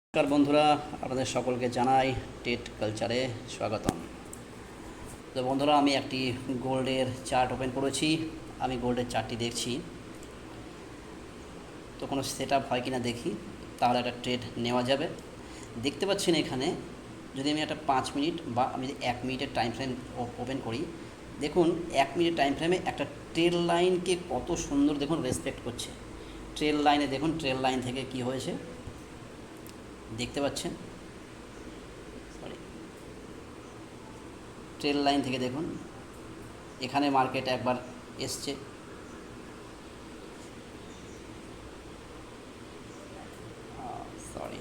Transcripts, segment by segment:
নমস্কার বন্ধুরা, আপনাদের সকলকে জানাই টেট কালচারে স্বাগতম। তো বন্ধুরা, আমি একটি গোল্ডের চার্ট ওপেন করেছি। আমি গোল্ডের চার্টটি দেখছি, তো কোনো সেট আপ হয় কিনা দেখি, তাহলে একটা ট্রেড নেওয়া যাবে। দেখতে পাচ্ছেন এখানে যদি আমি একটা 5 মিনিট বা আমি যদি 1 মিনিটের টাইম ফ্রেম ওপেন করি, দেখুন 1 মিনিট টাইম ফ্রেমে একটা ট্রেল লাইনকে কত সুন্দর দেখুন রেসপেক্ট করছে। ট্রেল লাইনে দেখুন, ট্রেল লাইন থেকে কি হয়েছে দেখতে পাচ্ছেন, ট্রেল লাইন থেকে দেখুন এখানে মার্কেট একবার এসছে, সরি,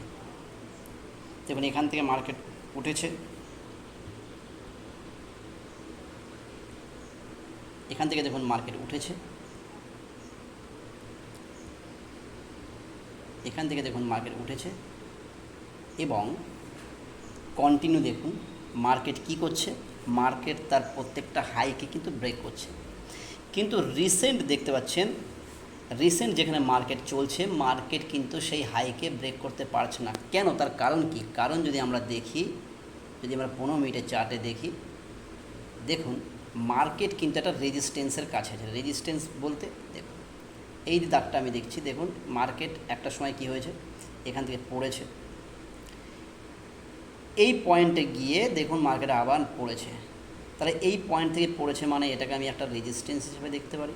দেখুন এখান থেকে মার্কেট উঠেছে, এখান থেকে দেখুন মার্কেট উঠেছে, এখান থেকে দেখুন মার্কেট উঠেছে এবং কন্টিনিউ দেখুন মার্কেট কি করছে। মার্কেট তার প্রত্যেকটা হাইকে কিন্তু ব্রেক করছে, কিন্তু রিসেন্ট দেখতে পাচ্ছেন, রিসেন্ট যেখানে মার্কেট চলছে, মার্কেট কিন্তু সেই হাইকে ব্রেক করতে পারছে না। কেন? তার কারণ কি? কারণ যদি আমরা দেখি, যদি আমরা 15 মিনিটের চার্টে দেখি, দেখুন মার্কেট কিন্তু একটা রেজিস্ট্যান্সের কাছে আছে। রেজিস্ট্যান্স বলতে দেখুন এই যে দাগটা আমি দেখছি, দেখুন মার্কেট একটা সময় কি হয়েছে, এখান থেকে পড়েছে, এই পয়েন্টে গিয়ে দেখুন মার্কেট আবার পড়েছে। তাহলে এই পয়েন্ট থেকে পড়েছে মানে এটাকে আমি একটা রেজিস্ট্যান্স হিসেবে দেখতে পারি।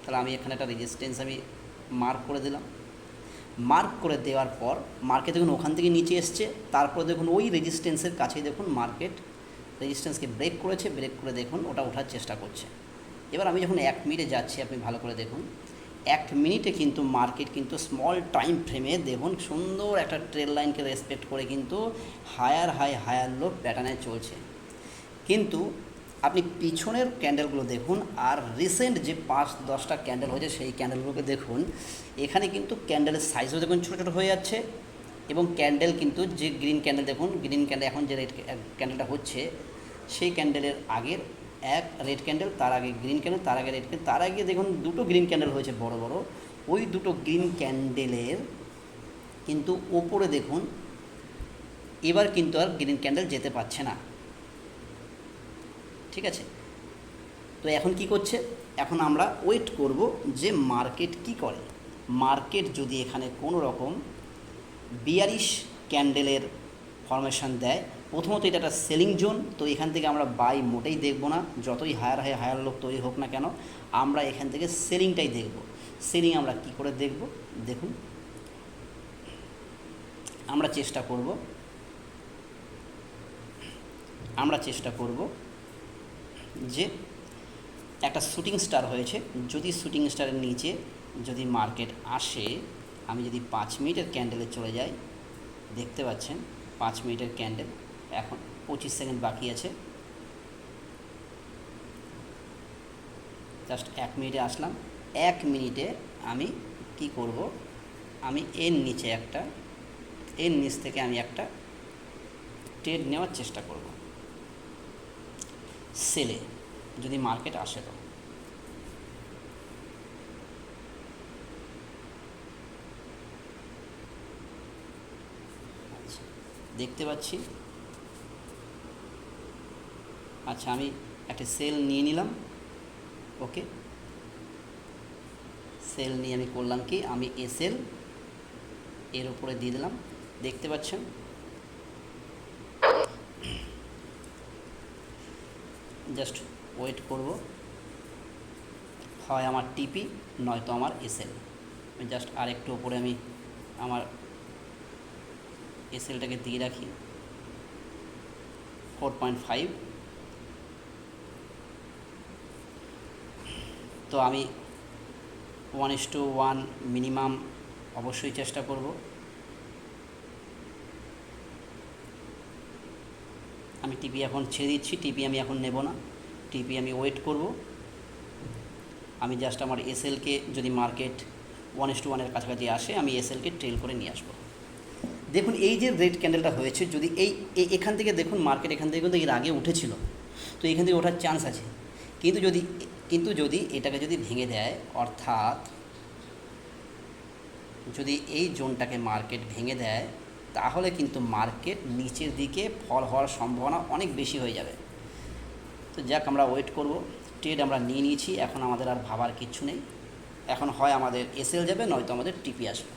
তাহলে আমি এখানে একটা রেজিস্ট্যান্স আমি মার্ক করে দিলাম। মার্ক করে দেওয়ার পর মার্কেট দেখুন ওখান থেকে নিচে এসছে, তারপর দেখুন ওই রেজিস্ট্যান্সের কাছেই দেখুন মার্কেট রেজিস্ট্যান্সকে ব্রেক করেছে, ব্রেক করে দেখুন ওটা ওঠার চেষ্টা করছে। এবার আমি যখন 1 মিনিটে যাচ্ছি, আপনি ভালো করে দেখুন 1 মিনিটে কিন্তু মার্কেট কিন্তু স্মল টাইম ফ্রেমে দেখুন সুন্দর একটা ট্রেল লাইনকে রেসপেক্ট করে কিন্তু হায়ার হাই হায়ার লো প্যাটার্নে চলছে। কিন্তু আপনি পিছনের ক্যান্ডেলগুলো দেখুন আর রিসেন্ট যে 5-10টা ক্যান্ডেল হয়েছে সেই ক্যান্ডেলগুলোকে দেখুন, এখানে কিন্তু ক্যান্ডেলের সাইজও দেখুন ছোটো ছোটো হয়ে যাচ্ছে এবং ক্যান্ডেল কিন্তু যে গ্রিন ক্যান্ডেল দেখুন, গ্রিন ক্যান্ডেল এখন যে রেড ক্যান্ডেলটা হচ্ছে সেই ক্যান্ডেলের আগের এক রেড ক্যান্ডেল, তার আগে গ্রিন ক্যান্ডেল, তার আগে রেড ক্যান্ডেল, তার আগে দেখুন দুটো গ্রিন ক্যান্ডেল হয়েছে বড় বড়। ওই দুটো গ্রিন ক্যান্ডেলের কিন্তু ওপরে দেখুন এবার কিন্তু আর গ্রিন ক্যান্ডেল যেতে পারছে না, ঠিক আছে? তো এখন কি করছে, এখন আমরা ওয়েট করব যে মার্কেট কি করে। মার্কেট যদি এখানে কোনো রকম বিয়ারিশ ক্যান্ডেলের ফরমেশন দেয়, প্রথমত এটা একটা সেলিং জোন, তো এখান থেকে আমরা বাই মোটেই দেখব না, যতই হায়ার হাই হায়ার লোক তৈরি হোক না কেন, আমরা এখান থেকে সেলিংটাই দেখব। সেলিং আমরা কি করে দেখব দেখুন, আমরা চেষ্টা করব যে একটা শুটিং স্টার হয়েছে, যদি শুটিং স্টারের নিচে যদি মার্কেট আসে, আমি যদি 5 মিনিটের ক্যান্ডেলে চলে যাই, দেখতে পাচ্ছেন 5 মিনিটের ক্যান্ডেল, এখন 25 সেকেন্ড বাকি আছে, জাস্ট 1 মিনিটে আসলাম। 1 মিনিটে আমি কি করব, আমি এর নিচে একটা, এর নিচ থেকে আমি একটা ট্রেড নেওয়ার চেষ্টা করব সেলে, যদি মার্কেট আসে তো। আচ্ছা, দেখতে পাচ্ছি, আচ্ছা আমি একটা সেল নিয়ে নিলাম, ওকে, সেল নিয়ে আমি করলাম কি, আমি এসএল এর উপরে দিয়ে দিলাম, দেখতে পাচ্ছেন জাস্ট ওয়েট করব, হয় আমার টিপি নয়তো আমার এসএল। আমি জাস্ট আর একটু উপরে আমি আমার এসএলটাকে দিয়ে রাখি 4.5। তো আমি 1:1 মিনিমাম অবশ্যই চেষ্টা করব। আমি টিপি এখন ছেড়ে দিচ্ছি, টিপি আমি এখন নেব না, টিপি আমি ওয়েট করব। আমি জাস্ট আমার এসএলকে যদি মার্কেট 1:1 কাছাকাছি আসে, আমি এসএলকে ট্রেল করে নিয়ে আসবো। দেখুন এই যে রেড ক্যান্ডেলটা হয়েছে, যদি এখান থেকে দেখুন মার্কেট এখান থেকে কিন্তু এর আগে উঠেছিল, তো এখান থেকে ওঠার চান্স আছে, কিন্তু যদি এটাকে যদি ভেঙে দেয়, অর্থাৎ যদি এই জোনটাকে মার্কেট ভেঙে দেয়, তাহলে কিন্তু মার্কেট নিচের দিকে ফল হওয়ার সম্ভাবনা অনেক বেশি হয়ে যাবে। তো যাক, আমরা ওয়েট করব। ট্রেড আমরা নিয়ে নিয়েছি, এখন আমাদের আর ভাবার কিচ্ছু নেই। এখন হয় আমাদের এসএল যাবে, নয়তো আমাদের টিপি আসবে।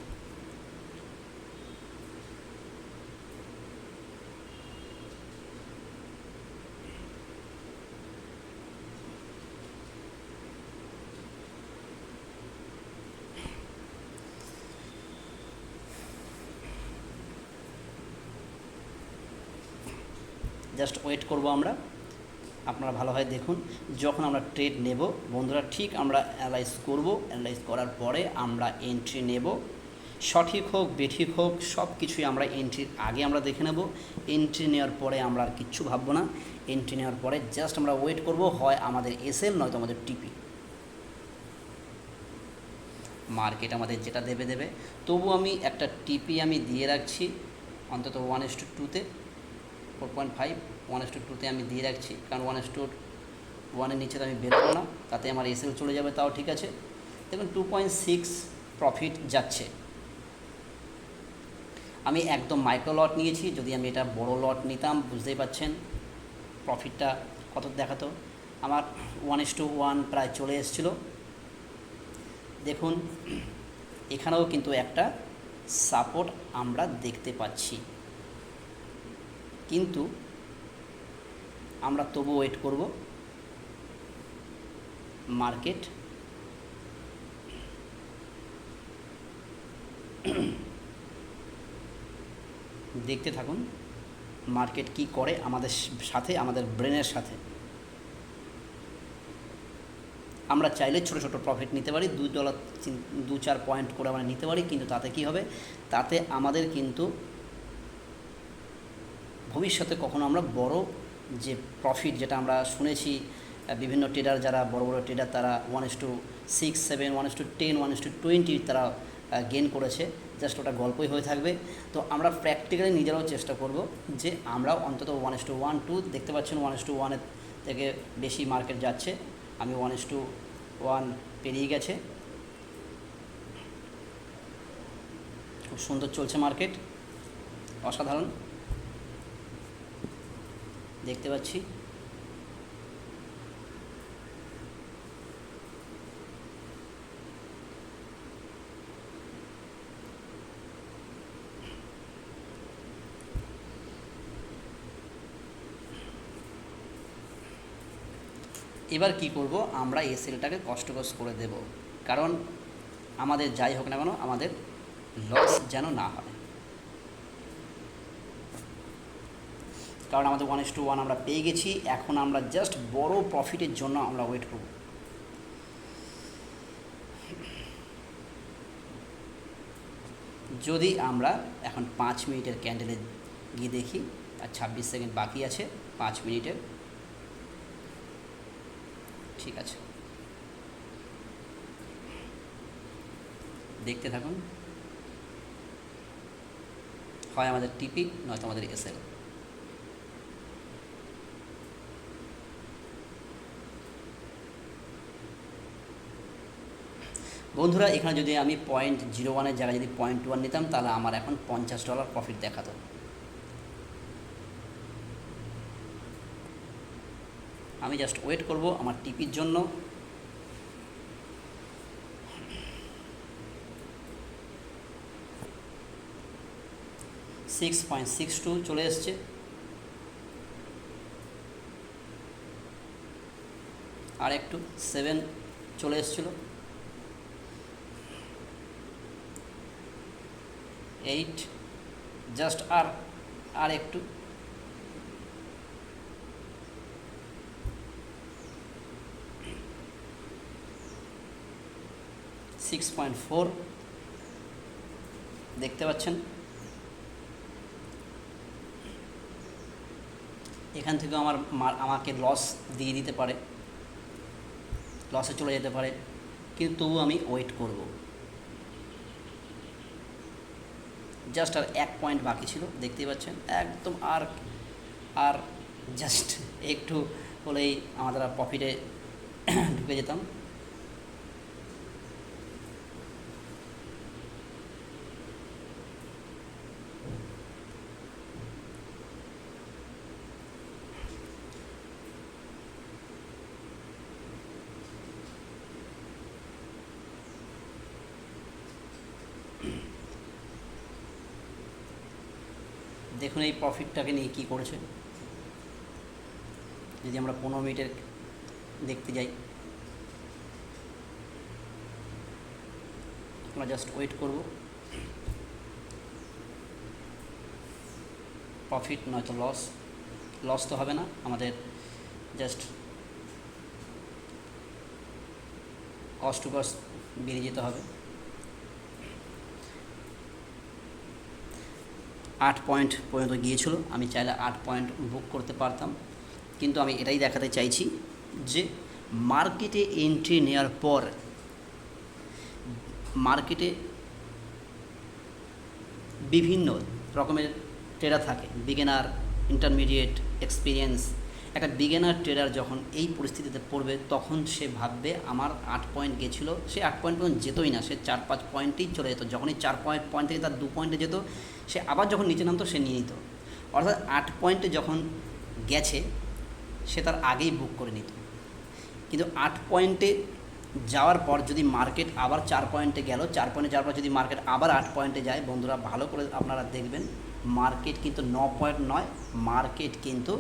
জাস্ট ওয়েট করব আমরা। আপনারা ভালোভাবে দেখুন, যখন আমরা ট্রেড নেব বন্ধুরা, ঠিক আমরা অ্যানালাইজ করব। অ্যানালাইজ করার পরে আমরা এন্ট্রি নেব। সঠিক হোক বেঠিক হোক সব কিছুই আমরা এন্ট্রির আগে আমরা দেখে নেব। এন্ট্রি নেওয়ার পরে আমরা আর কিচ্ছু ভাববো না। এন্ট্রি নেওয়ার পরে জাস্ট আমরা ওয়েট করব, হয় আমাদের এসএল নয়তো আমাদের টিপি। মার্কেট আমাদের যেটা দেবে দেবে। তবু আমি একটা টিপি আমি দিয়ে রাখছি অন্তত 1:2-তে, 4.5 1:2-তে আমি দিয়ে রাখছি, কারণ 1:1-এর নিচে তো আমি বেরোবো না, তাতে আমার এসএল চলে যাবে, তাও ঠিক আছে। দেখুন 2.6 প্রফিট যাচ্ছে। আমি একদম মাইক্রো লট নিয়েছি, যদি আমি এটা বড় লট নিতাম বুঝতেই পাচ্ছেন প্রফিটটা কত দেখাতো। আমার 1:1 প্রায় চলে এসেছিলো। দেখুন এখানেও কিন্তু একটা সাপোর্ট আমরা দেখতে পাচ্ছি, কিন্তু আমরা তবু ওয়েট করব। মার্কেট দেখতে থাকুন মার্কেট কি করে আমাদের সাথে, আমাদের ব্রেনের সাথে। আমরা চাইলে ছোটো ছোটো প্রফিট নিতে পারি, $2 2-4 পয়েন্ট করে আমরা নিতে পারি, কিন্তু তাতে কি হবে, তাতে আমাদের কিন্তু ভবিষ্যতে কখনো আমরা বড় যে প্রফিট, যেটা আমরা শুনেছি বিভিন্ন ট্রেডার, যারা বড় বড় ট্রেডার, তারা 1:6, 7, 1:10, 1:20 তারা গেন করেছে, জাস্ট ওটা গল্পই হয়ে থাকবে। তো আমরা প্র্যাকটিক্যালি নিজেরাও চেষ্টা করব যে আমরাও অন্তত 1:1-2 দেখতে পাচ্ছেন 1:1-এর থেকে বেশি মার্কেট যাচ্ছে। আমি 1:1 পেরিয়ে গেছে, খুব সুন্দর চলছে মার্কেট, অসাধারণ দেখতে পাচ্ছি। এবার কি করব, আমরা এই সেলটাকে কষ্ট করে দেব, কারণ আমাদের যাই হোক না কেন আমাদের লস যেন না হয়। কারণ আমাদের 1:1 আমরা পেয়ে গেছি, এখন আমরা জাস্ট বড় প্রফিটের জন্য আমরা ওয়েট করব। যদি আমরা এখন 5 মিনিটের ক্যান্ডেলে গিয়ে দেখি, আর 26 সেকেন্ড বাকি আছে 5 মিনিটের, ঠিক আছে দেখতে থাকুন, হয় আমাদের টিপি নয়তো আমাদের এসএল। বন্ধুরা এখানে যদি আমি $0.01-এর জায়গায় যদি 0.1 নিতাম, তাহলে আমার এখন $50 প্রফিট দেখাতো। আমি জাস্ট ওয়েট করব আমার টিপির জন্য। $6.62 চলে এসছে, আর একটু 7 চলে এসছিল, 8 জাস্ট আর একটু, 6.4 দেখতে পাচ্ছেন। এখান থেকে আমাকে লস দিয়ে দিতে পারে, লসে চলে যেতে পারে, কিন্তু তবু আমি ওয়েট করব। জাস্ট আর 1 পয়েন্ট বাকি ছিল, দেখতেই পাচ্ছেন একদম, আর জাস্ট একটু হলেই আমাদের প্রফিটে ঢুকে যেতাম। দেখুন এই প্রফিটটাকে নিয়ে কী করেছে। যদি আমরা 15 মিনিটের দেখতে যাই, আমরা জাস্ট ওয়েট করব, প্রফিট নয়তো লস তো হবে না, আমাদের জাস্ট কস্ট টু কস্ট বেরিয়ে যেতে হবে। 8 পয়েন্ট পর্যন্ত গিয়েছিল, আমি চাইলে 8 পয়েন্ট বুক করতে পারতাম, কিন্তু আমি এটাই দেখাতে চাইছি যে মার্কেটে এন্ট্রি নেওয়ার পর মার্কেটে বিভিন্ন রকমের ট্রেডার থাকে, বিগিনার, ইন্টারমিডিয়েট, এক্সপিরিয়েন্স। একটা বিগিনার ট্রেডার যখন এই পরিস্থিতিতে পড়বে তখন সে ভাববে আমার 8 পয়েন্ট গেছিলো, সে 8 পয়েন্ট পর্যন্ত যেতই না, সে 4-5 পয়েন্টেই চলে যেত। যখনই 4 পয়েন্ট থেকে তার 2 পয়েন্টে যেত, সে আবার যখন নিচে নামতো সে নিয়ে নিত। অর্থাৎ 8 পয়েন্টে যখন গেছে সে তার আগেই বুক করে নিত। কিন্তু 8 পয়েন্টে যাওয়ার পর যদি মার্কেট আবার 4 পয়েন্টে গেল, 4 পয়েন্টে যাওয়ার পর যদি মার্কেট আবার 8 পয়েন্টে যায়, বন্ধুরা ভালো করে আপনারা দেখবেন মার্কেট কিন্তু 9 পয়েন্ট নয়, মার্কেট কিন্তু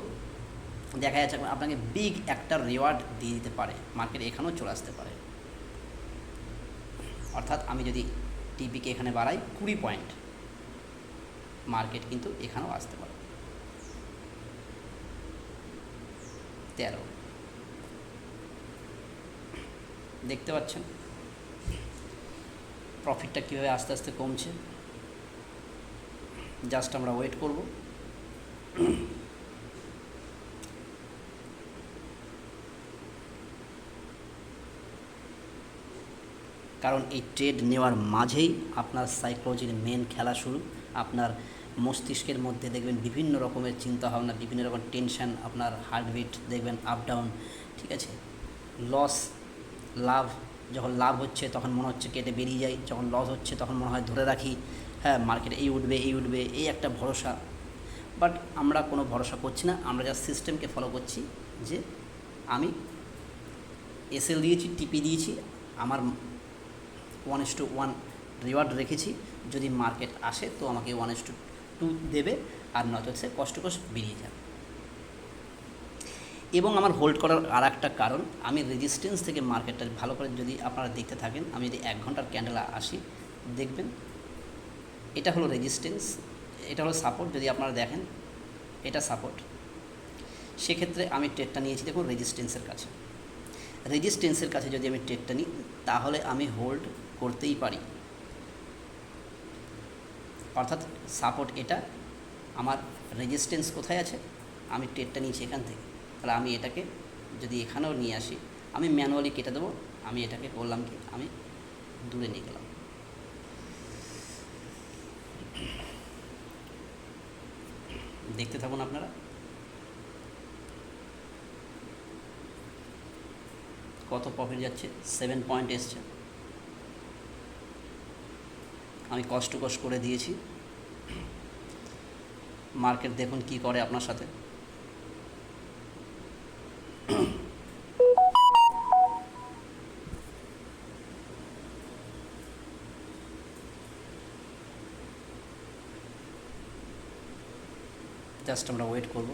দেখা যাচ্ছে আপনাকে বিগ একটা রিওয়ার্ড দিয়ে দিতে পারে, মার্কেট এখানেও চলে আসতে পারে। অর্থাৎ আমি যদি টিপিকে এখানে বাড়াই 20 পয়েন্ট, মার্কেট কিন্তু এখানেও আসতে পারে 13। দেখতে পাচ্ছেন প্রফিটটা কীভাবে আস্তে আস্তে কমছে। জাস্ট আমরা ওয়েট করব। কারণ এই ট্রেড নেওয়ার মাঝেই আপনার সাইকোলজির মেন খেলা শুরু। আপনার মস্তিষ্কের মধ্যে দেখবেন বিভিন্ন রকমের চিন্তাভাবনা, বিভিন্ন রকম টেনশান, আপনার হার্টবিট দেখবেন আপ ডাউন, ঠিক আছে। লস লাভ, যখন লাভ হচ্ছে তখন মনে হচ্ছে কেটে বেরিয়ে যায়, যখন লস হচ্ছে তখন মনে হয় ধরে রাখি, হ্যাঁ মার্কেটে এই উঠবে এই একটা ভরসা। বাট আমরা কোনো ভরসা করছি না, আমরা যা সিস্টেমকে ফলো করছি যে আমি এসএল দিয়েছি, টিপি দিয়েছি, আমার 1:1 রিওয়ার্ড রেখেছি। যদি মার্কেট আসে তো আমাকে 1:2 দেবে, আর নয়তো সে কষ্ট বেরিয়ে যাবে। এবং আমার হোল্ড করার আর একটা কারণ, আমি রেজিস্ট্যান্স থেকে মার্কেটটা ভালো করে যদি আপনারা দেখতে থাকেন, আমি যদি 1 ঘন্টার ক্যান্ডেলে আসি দেখবেন এটা হলো রেজিস্ট্যান্স, এটা হলো সাপোর্ট। যদি আপনারা দেখেন এটা সাপোর্ট, সেক্ষেত্রে আমি ট্রেডটা নিয়েছি দেখুন রেজিস্ট্যান্সের কাছে। রেজিস্ট্যান্সের কাছে যদি আমি ট্রেডটা নিই তাহলে আমি হোল্ড করতেই পারি। অর্থাৎ সাপোর্ট এটা, আমার রেজিস্ট্যান্স কোথায় আছে, আমি ট্রেডটা নিয়েছি এখান থেকে, তাহলে আমি এটাকে যদি এখানেও নিয়ে আসি, আমি ম্যানুয়ালি কেটে দেবো। আমি এটাকে করলাম কি, আমি দূরে নিয়ে গেলাম। দেখতে থাকুন আপনারা। কত প্রফিট যাচ্ছে, 7 পয়েন্ট এসছে। আমি কষ্ট করে দিয়েছি। মার্কেট দেখুন কি করে আপনার সাথে। জাস্ট আমরা ওয়েট করব।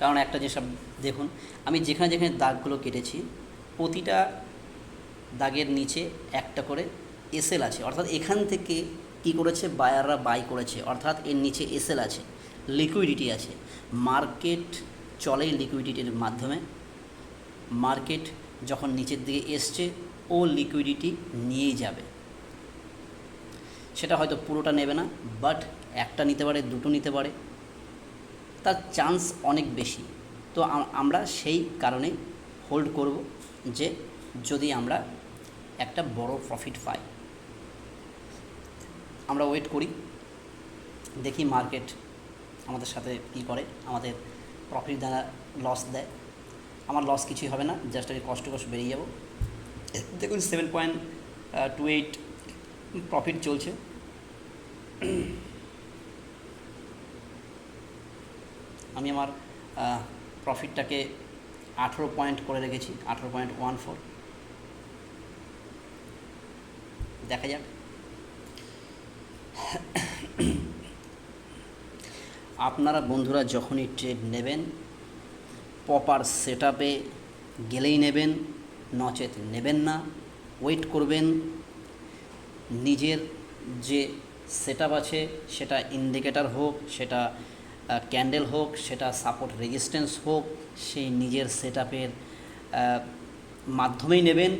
কারণ একটা যেসব দেখুন, আমি যেখানে যেখানে দাগগুলো কেটেছি প্রতিটা দাগের নিচে একটা করে এসএল আছে। অর্থাৎ এখান থেকে কি করেছে, বায়াররা বাই করেছে, অর্থাৎ এর নিচে এসএল আছে, লিকুইডিটি আছে। মার্কেট চলে লিকুইডিটির মাধ্যমে। মার্কেট যখন নিচের দিকে এসছে ও লিকুইডিটি নিয়েই যাবে। সেটা হয়তো পুরোটা নেবে না, বাট একটা নিতে পারে, দুটো নিতে পারে, তার চান্স অনেক বেশি। তো আমরা সেই কারণে হোল্ড করব যে যদি আমরা একটা বড় প্রফিট পাই। আমরা ওয়েট করি, দেখি মার্কেট আমাদের সাথে কী করে, আমাদের প্রফিট দ্বারা লস দেয়। আমার লস কিছুই হবে না, জাস্ট আমি কষ্ট বেরিয়ে যাব। দেখুন 7.28 প্রফিট চলছে। আমি আমার প্রফিটটাকে 18 পয়েন্ট করে রেখেছি, 18.14। দেখা যাক। আপনারা বন্ধুরা যখনই ট্রেড নেবেন প্রপার সেট আপে গেলেই নেবেন, নচেত নেবেন না। ওয়েট করবেন, নিজের যে সেট আপ আছে সেটা ইন্ডিকেটর হোক, সেটা ক্যান্ডেল হোক, সেটা সাপোর্ট রেজিস্ট্যান্স হোক, সেই নিজের সেট আপের মাধ্যমেই নেবেন।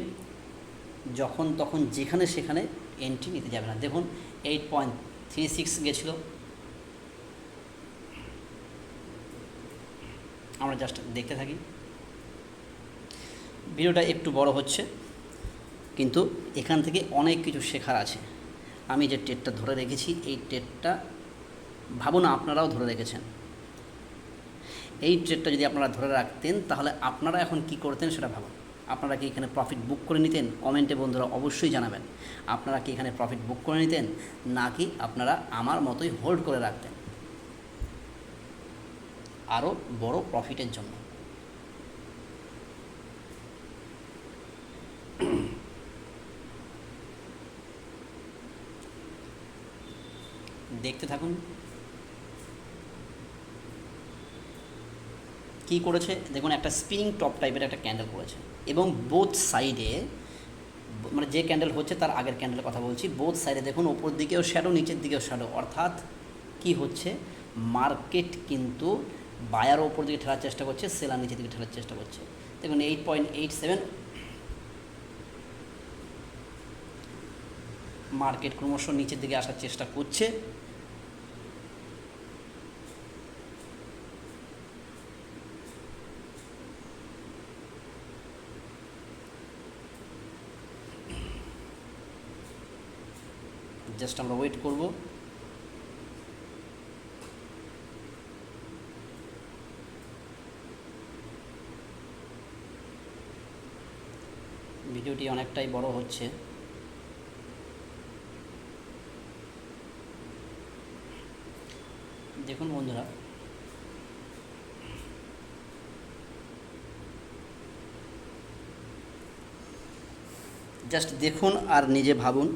যখন তখন যেখানে সেখানে এন্ট্রি নিতে যাবে না। দেখুন 8.36 গেছিলো, আমরা জাস্ট দেখতে থাকি। ভিডিওটা একটু বড় হচ্ছে, কিন্তু এখান থেকে অনেক কিছু শেখার আছে। আমি যে ট্রেডটা ধরে রেখেছি, এই ট্রেডটা ভাবুন আপনারাও ধরে রেখেছেন। এই ট্রেডটা যদি আপনারা ধরে রাখতেন তাহলে আপনারা এখন কি করতেন সেটা ভাবুন। আপনারা কি এখানে প্রফিট বুক করে নিতেন? কমেন্টে বন্ধুরা অবশ্যই জানাবেন। আপনারা কি এখানে প্রফিট বুক করে নিতেন, নাকি আপনারা আমার মতোই হোল্ড করে রাখতেন আরও বড় প্রফিটের জন্য? দেখতে থাকুন কি করেছে। দেখুন একটা স্পিনিং টপ টাইপের একটা ক্যান্ডেল করেছে, এবং বোথ সাইডে, মানে যে ক্যান্ডেল হচ্ছে তার আগের ক্যান্ডেলের কথা বলছি, বোথ সাইডে দেখুন ওপর দিকেও শ্যাডো, নিচের দিকেও শ্যাডো। অর্থাৎ কি হচ্ছে, মার্কেট কিন্তু বায়ার ওপর দিকে ঠেলার চেষ্টা করছে, সেলার নিচের দিকে ঠেলার চেষ্টা করছে। দেখুন 8.87 মার্কেট ক্রমশ নিচের দিকে আসার চেষ্টা করছে। জাস্ট আমরা ওয়েট করব। ভিডিওটি অনেকটাই বড় হচ্ছে। দেখুন বন্ধুরা, জাস্ট দেখুন আর নিজে ভাবুন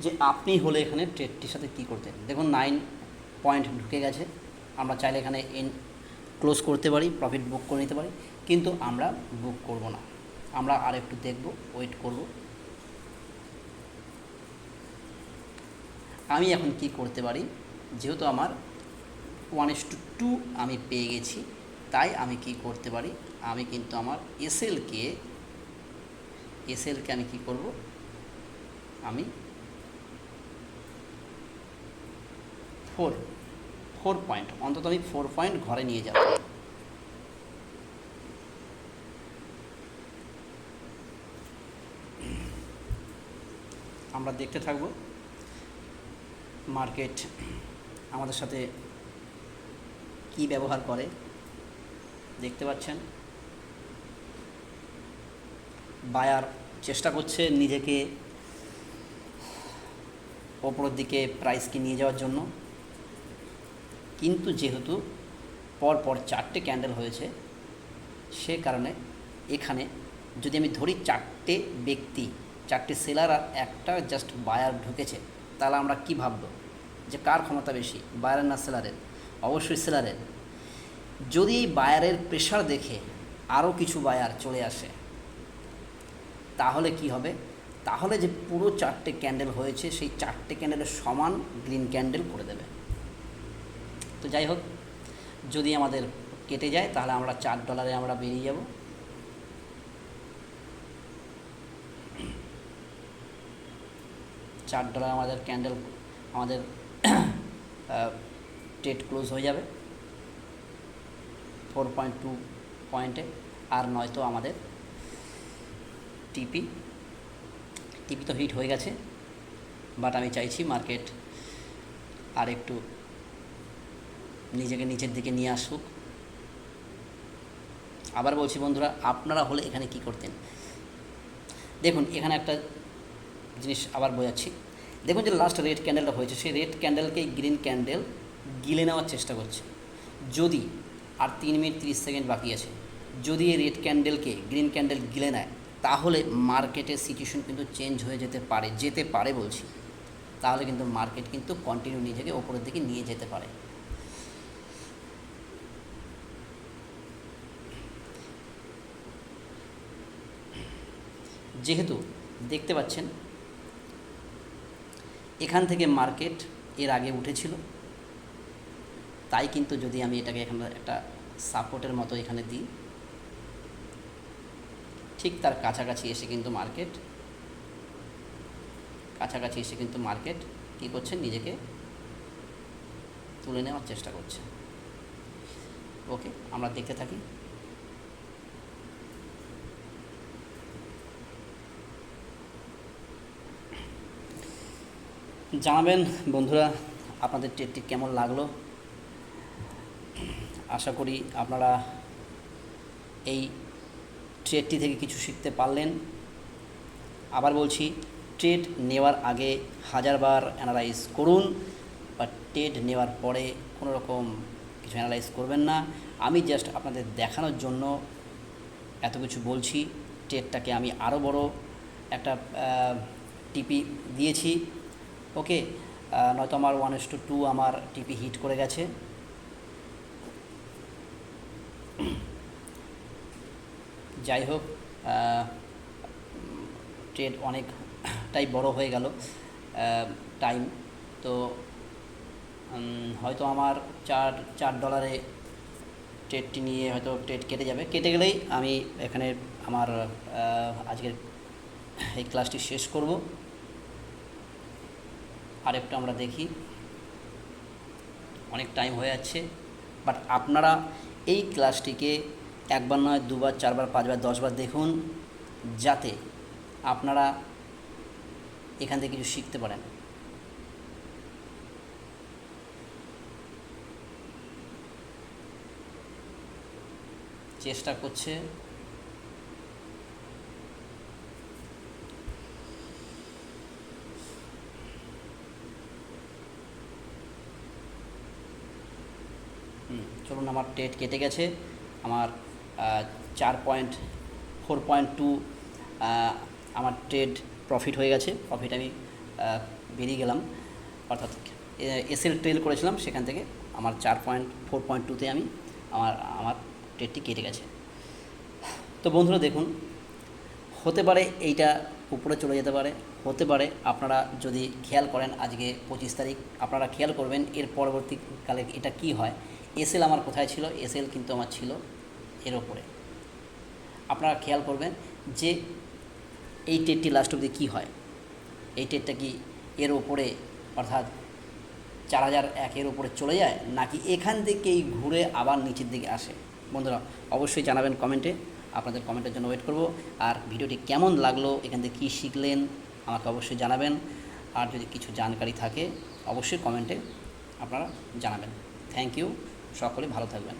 যে আপনি হলে এখানে ট্রেডটির সাথে কী করতেন। দেখুন 9 পয়েন্ট ঢুকে গেছে, আমরা চাইলে এখানে ক্লোজ করতে পারি, প্রফিট বুক করে নিতে পারি, কিন্তু আমরা বুক করব না। আমরা আর একটু দেখব, ওয়েট করব। আমি এখন কি করতে পারি, যেহেতু আমার 1:2 আমি পেয়ে গেছি, তাই আমি কি করতে পারি, আমি কিন্তু আমার এসএলকে আমি কি করব, আমি 4 পয়েন্ট, অন্তত আমি 4 পয়েন্ট ঘরে নিয়ে যাব। আমরা দেখতে থাকব মার্কেট আমাদের সাথে কি ব্যবহার করে। দেখতে পাচ্ছেন বায়ার চেষ্টা করছে নিজেকে ওপরের দিকে প্রাইসকে নিয়ে যাওয়ার জন্য, কিন্তু যেহেতু পরপর 4টে ক্যান্ডেল হয়েছে, সে কারণে এখানে যদি আমি ধরি 4টে ব্যক্তি, 4টে সেলার আর একটা জাস্ট বায়ার ঢুকেছে, তাহলে আমরা কি ভাবব যে কার ক্ষমতা বেশি, বায়ারের না সেলারের? অবশ্যই সেলারের। যদি এই বায়ারের প্রেশার দেখে আরও কিছু বায়ার চলে আসে, তাহলে কি হবে, তাহলে যে পুরো 4টে ক্যান্ডেল হয়েছে সেই 4টে ক্যান্ডেলের সমান গ্রিন ক্যান্ডেল করে দেবে। তো যাই হোক, যদি আমাদের কেটে যায় তাহলে আমরা $4 আমরা বেরিয়ে যাব। $4 আমাদের ক্যান্ডেল, আমাদের ট্রেড ক্লোজ হয়ে যাবে 4.2 পয়েন্টে। আর নয়তো আমাদের টিপি তো হিট হয়ে গেছে, বাট আমি চাইছি মার্কেট আর একটু নিজেকে নিচের দিকে নিয়ে আসুক। আবার বলছি বন্ধুরা, আপনারা হলে এখানে কি করতেন? দেখুন এখানে একটা জিনিস আবার বোঝাচ্ছি। দেখুন যে লাস্ট রেড ক্যান্ডেলটা হয়েছে, সেই রেড ক্যান্ডেলকে গ্রিন ক্যান্ডেল গিলে নেওয়ার চেষ্টা করছে। যদি আর 3 মিনিট 30 সেকেন্ড বাকি আছে, যদি এই রেড ক্যান্ডেলকে গ্রিন ক্যান্ডেল গিলে নেয়, তাহলে মার্কেটের সিচুয়েশন কিন্তু চেঞ্জ হয়ে যেতে পারে বলছি। তাহলে কিন্তু মার্কেট কিন্তু কন্টিনিউ নিজেকে ওপরের দিকে নিয়ে যেতে পারে। যেহেতু দেখতে পাচ্ছেন এখান থেকে মার্কেট এর আগে উঠেছিল, তাই কিন্তু যদি আমি এটাকে এখানে একটা সাপোর্টের মতো এখানে দিই, ঠিক তার কাছাকাছি এসে কিন্তু মার্কেট কী করছে, নিজেকে তুলে নেওয়ার চেষ্টা করছে। ওকে, আমরা দেখতে থাকি। জানাবেন বন্ধুরা আপনাদের ট্রেডটি কেমন লাগলো। আশা করি আপনারা এই ট্রেডটি থেকে কিছু শিখতে পারলেন। আবার বলছি, ট্রেড নেওয়ার আগে হাজারবার অ্যানালাইজ করুন, বা ট্রেড নেওয়ার পরে কোনো রকম কিছু অ্যানালাইজ করবেন না। আমি জাস্ট আপনাদের দেখানোর জন্য এত কিছু বলছি। ট্রেডটাকে আমি আরও বড় একটা টিপি দিয়েছি। ওকে, নয়তো আমার 1:2 আমার টিপি হিট করে গেছে। যাই হোক, ট্রেড অনেকটাই বড় হয়ে গেল টাইম, তো হয়তো আমার $4 ট্রেডটি নিয়ে হয়তো ট্রেড কেটে গেলেই আমি এখানে আমার আজকের এই ক্লাসটি শেষ করব। আরেকটু আমরা দেখি, অনেক টাইম হয়ে যাচ্ছে, বাট আপনারা এই ক্লাসটিকে একবার নয়, দুবার, চারবার, পাঁচবার, 10বার দেখুন, যাতে আপনারা এখান থেকে কিছু শিখতে পারেন। চেষ্টা করছে, চলুন, আমার ট্রেড কেটে গেছে। আমার 4.4.2 আমার ট্রেড প্রফিট হয়ে গেছে। প্রফিট আমি বেরিয়ে গেলাম, অর্থাৎ এসএল ট্রেল করেছিলাম, সেখান থেকে আমার 4.4.2-তে আমার ট্রেডটি কেটে গেছে। তো বন্ধুরা দেখুন, হতে পারে এইটা উপরে চলে যেতে পারে, হতে পারে আপনারা যদি খেয়াল করেন, আজকে 25 তারিখ, আপনারা খেয়াল করবেন এর পরবর্তীকালে এটা কি হয়। এসএল আমার কোথায় ছিল? এসএল কিন্তু আমার ছিল এর ওপরে। আপনারা খেয়াল করবেন যে এই ট্রেডটি লাস্ট অবধি কী হয়। এই ট্রেডটা কি এর ওপরে, অর্থাৎ 4001 ওপরে চলে যায়, নাকি এখান থেকেই ঘুরে আবার নিচের দিকে আসে? বন্ধুরা অবশ্যই জানাবেন কমেন্টে, আপনাদের কমেন্টের জন্য ওয়েট করব। আর ভিডিওটি কেমন লাগলো, এখান থেকে কী শিখলেন আমাকে অবশ্যই জানাবেন। আর যদি কিছু জানকারি থাকে অবশ্যই কমেন্টে আপনারা জানাবেন। থ্যাংক ইউ, সকলে ভালো থাকবেন।